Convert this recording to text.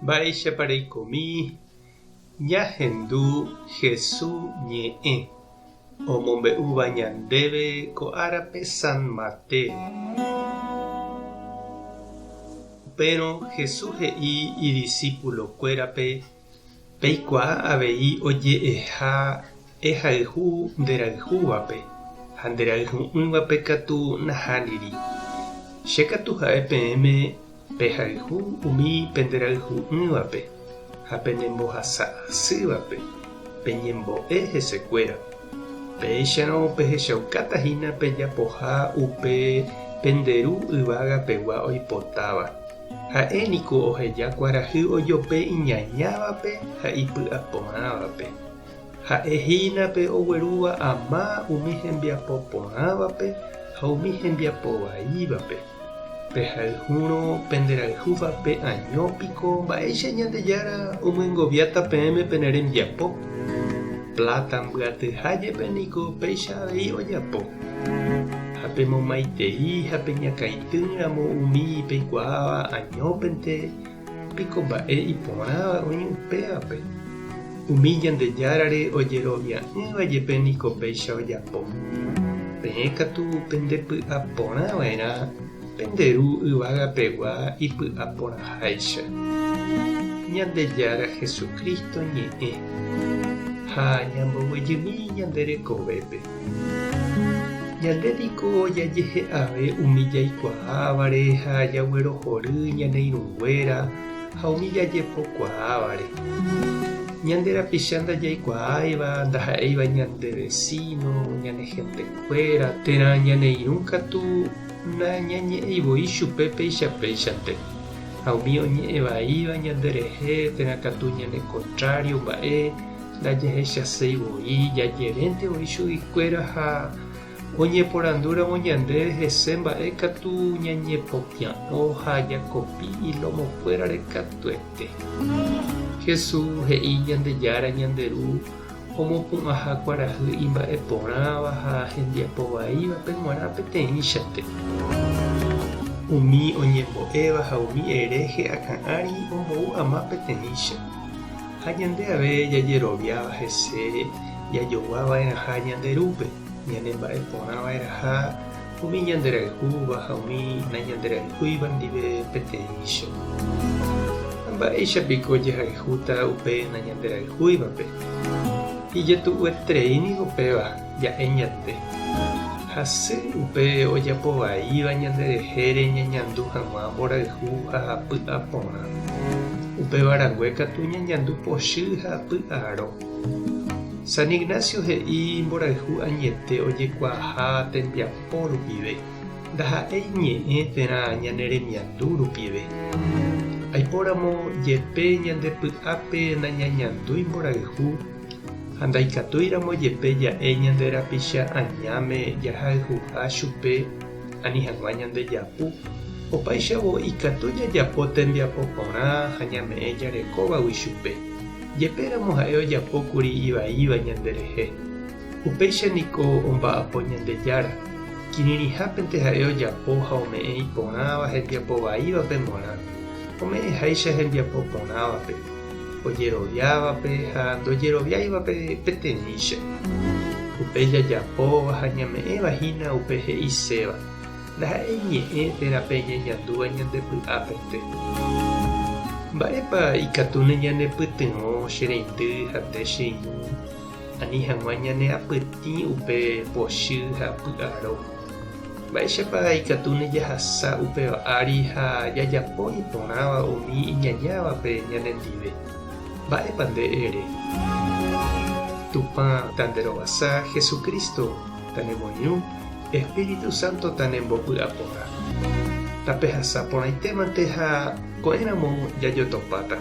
Mba'éichapa reikomi ñahendu Jesús ñe'ẽ omombe'úva ñandéve ko árape San Mateo. Pero Jesús he'i idiscípulokuérape peikuaa avei oje'eha ehayhu nderayhúvape ha nderayhu'ỹvape katu nahániri. Chékatu ha'e peẽme pehayhu umi penderayhu'ỹvape ha peñembohasa asývape peñembo'e hesekuéra. Péicharõ pehechaukatahína pejapoha upe penderu yvágapegua oipotáva. Ha'éniko oheja kuarahy ojope iñañávape ha ipy'aporãvape. Ha'ehína pe oguerúva ama umi hembiapo porãvape ha umi hembiapo vaívape. Pehayhúrõ penderayhúvape añópiko mba'éicha ñandejára omyengoviáta peẽme pene rembiapo. Plata mbyatyhájepe niko péicha avei ojapo. Ha pemomaitei ha peñakaitýramo umi peikuaáva añópente piko mba'e iporãva oĩ upévape. Umi ñandejárare ojerovia'ỹvajepe niko péicha ojapo. Peẽkatu pendepy'aporãva'erã penderu yvágapegua ipy'aporãháicha. Ñandejára Jesukristo ñe'ẽ ha ñamboguejymi ñanderekovépe. Ñandéniko jajehe'ave umi jaikuaávare ha jaguerohory ñaneirũnguéra ha umi jajepokuaávare. Ñanderapicha ndajaikuaáiva ndaha'éiva ñande vecino, ñane hentekuéra térã ñaneirũ katu nañañe'ẽivoi chupe péichante. Ha umi oñe'ẽvaíva ñanderehe térã katu ñane contrario mba'e ndajehechaseivoi jajeréntevoi chuguikuéra ha oñeporandúramo ñande hese mba'e katu ñañepopia'õ ha jakopi ilomokuérare katuete. Jesús he'i ñandejára ñanderu omopu'ãha kuarahy imba'eporãva ha hembiapovaívape g̃uarã peteĩchante. Umi oñembo'éva ha umi erehe akã'ári ombou ama peteĩcha. Ha ñande ave jajeroviáva hese jajoguáva'erãha ñanderúpe ñanemba'eporãva'erãha umi ñanderayhúva ha umi nañanderayhúiva ndive peteĩcha. Mba'éichapiko jahayhúta upe nañanderayhúivape. Ijetu'uetereíniko péva ja'e ñande. Hasy upe ojapovaíva ñanderehére ñañandu hag̃ua mborayhu ha py'aporã. Upevarangue katu ñañandu pochy ha py'aro. San Ignacio he'i mborayhu añete ojekuaaha tembiapo rupive. Ndaha'éi ñe'ẽ térã ñaneremiandu rupive. Aipóramo jepe ñandepy'ápe nañañandúi mborayhu ha ndaikatúiramo jepe ja'e ñanderapicha añáme jahayhuha chupe ani hag̃ua ñandejapu. Opaichavo ikatu jajapo tembiapo porã ha ñame'ẽ jarekóvagui chupe. Jepéramo ha'e ojapókuri ivaíva ñanderehe. Upéichaniko omba'apo ñandejára. Kirirĩhápente ha'e ojapo ha ome'ẽ iporãva hembiapovaívape g̃uarã. Ome'ẽháicha hembiapo porãvape, ojeroviávape ha ndojeroviáivape peteĩcha. Upe jajapóva ha ñame'ẽvahína upe he'iséva. Ndaha'éi ñe'ẽ térãpe ñeñandúva ñandepy'ápente. Mba'épa ikatu neñanepytyvõ che reindy ha te che irũ ani hag̃ua ñane'apytĩ upe pochy ha py'aro. Mba'éichapa ikatu nejahasa upéva ári ha jajapo iporãva umi iñañávape ñanendive. Mba'épa nde ere. Tupã tanderovasa Jesukristo tanemoirũ, Espíritu Santo tanembopy'aporã. Tapehasa porãitémante ha ko'ẽramo jajotopáta.